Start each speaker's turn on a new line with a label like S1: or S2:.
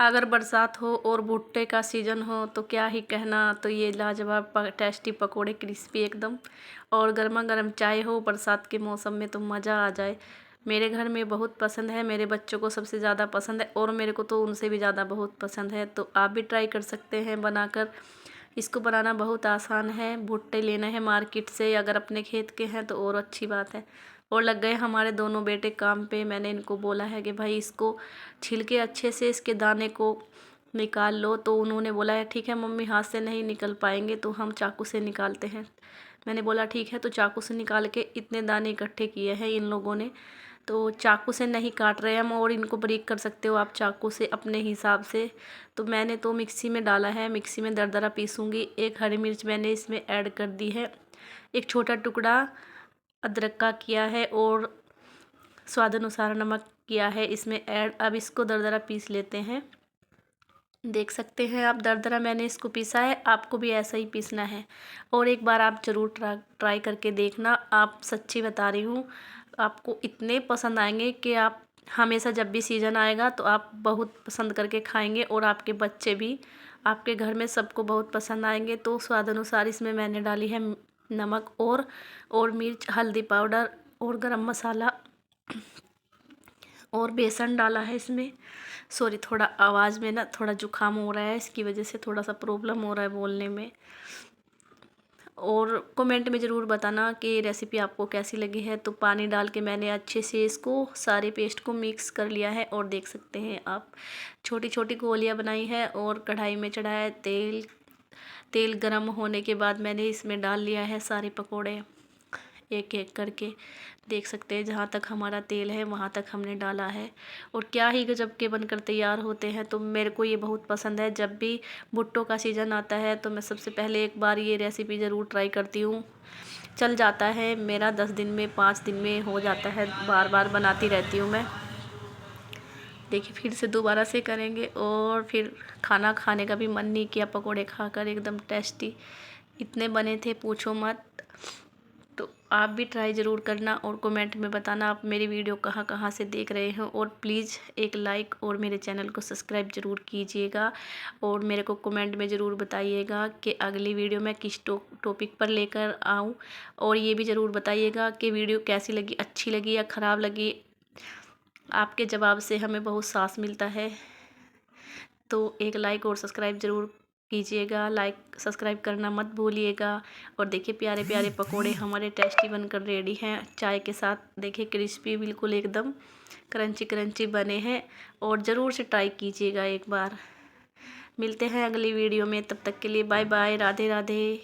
S1: अगर बरसात हो और भुट्टे का सीज़न हो तो क्या ही कहना। तो ये लाजवाब टेस्टी पकोड़े क्रिस्पी एकदम, और गर्मा गर्म चाय हो बरसात के मौसम में तो मज़ा आ जाए। मेरे घर में बहुत पसंद है, मेरे बच्चों को सबसे ज़्यादा पसंद है और मेरे को तो उनसे भी ज़्यादा बहुत पसंद है। तो आप भी ट्राई कर सकते हैं बनाकर। इसको बनाना बहुत आसान है। भुट्टे लेना है मार्केट से, अगर अपने खेत के हैं तो और अच्छी बात है। और लग गए हमारे दोनों बेटे काम पे। मैंने इनको बोला है कि भाई इसको छिलके अच्छे से इसके दाने को निकाल लो, तो उन्होंने बोला है ठीक है मम्मी, हाथ से नहीं निकल पाएंगे तो हम चाकू से निकालते हैं। मैंने बोला ठीक है, तो चाकू से निकाल के इतने दाने इकट्ठे किए हैं इन लोगों ने। तो चाकू से नहीं काट रहे हम, और इनको बारीक कर सकते हो आप चाकू से अपने हिसाब से। तो मैंने तो मिक्सी में डाला है, मिक्सी में दरदरा पीसूँगी। एक हरी मिर्च मैंने इसमें ऐड कर दी है, एक छोटा टुकड़ा अदरक का किया है, और स्वाद अनुसार नमक किया है इसमें ऐड। अब इसको दरदरा पीस लेते हैं। देख सकते हैं आप, दरदरा मैंने इसको पीसा है, आपको भी ऐसा ही पीसना है। और एक बार आप ज़रूर ट्राई करके देखना, आप सच्ची बता रही हूँ, आपको इतने पसंद आएंगे कि आप हमेशा जब भी सीज़न आएगा तो आप बहुत पसंद करके खाएंगे, और आपके बच्चे भी, आपके घर में सबको बहुत पसंद आएंगे। तो स्वाद अनुसार इसमें मैंने डाली है नमक और मिर्च, हल्दी पाउडर और गरम मसाला, और बेसन डाला है इसमें। सॉरी, थोड़ा आवाज़ में ना थोड़ा जुकाम हो रहा है, इसकी वजह से थोड़ा सा प्रॉब्लम हो रहा है बोलने में। और कमेंट में ज़रूर बताना कि रेसिपी आपको कैसी लगी है। तो पानी डाल के मैंने अच्छे से इसको सारे पेस्ट को मिक्स कर लिया है, और देख सकते हैं आप छोटी छोटी गोलियां बनाई है, और कढ़ाई में चढ़ाया है तेल। तेल गरम होने के बाद मैंने इसमें डाल लिया है सारे पकोड़े एक एक करके। देख सकते हैं जहाँ तक हमारा तेल है वहाँ तक हमने डाला है, और क्या ही गजब के बनकर तैयार होते हैं। तो मेरे को ये बहुत पसंद है। जब भी भुट्टो का सीज़न आता है तो मैं सबसे पहले एक बार ये रेसिपी ज़रूर ट्राई करती हूँ। चल जाता है मेरा 10 दिन में, 5 दिन में हो जाता है, बार बार बनाती रहती हूँ मैं। देखिए फिर से दोबारा से करेंगे, और फिर खाना खाने का भी मन नहीं किया पकोड़े खाकर, एकदम टेस्टी इतने बने थे पूछो मत। तो आप भी ट्राई ज़रूर करना, और कमेंट में बताना आप मेरी वीडियो कहाँ कहाँ से देख रहे हो। और प्लीज़ एक लाइक और मेरे चैनल को सब्सक्राइब ज़रूर कीजिएगा, और मेरे को कमेंट में ज़रूर बताइएगा कि अगली वीडियो मैं किस टॉपिक पर लेकर आऊँ। और ये भी ज़रूर बताइएगा कि वीडियो कैसी लगी, अच्छी लगी या ख़राब लगी। आपके जवाब से हमें बहुत साहस मिलता है। तो एक लाइक और सब्सक्राइब ज़रूर कीजिएगा, लाइक सब्सक्राइब करना मत भूलिएगा। और देखिए प्यारे प्यारे पकोड़े हमारे टेस्टी बनकर रेडी हैं चाय के साथ। देखिए क्रिस्पी बिल्कुल एकदम क्रंची क्रंची बने हैं, और ज़रूर से ट्राई कीजिएगा एक बार। मिलते हैं अगली वीडियो में, तब तक के लिए बाय बाय, राधे राधे।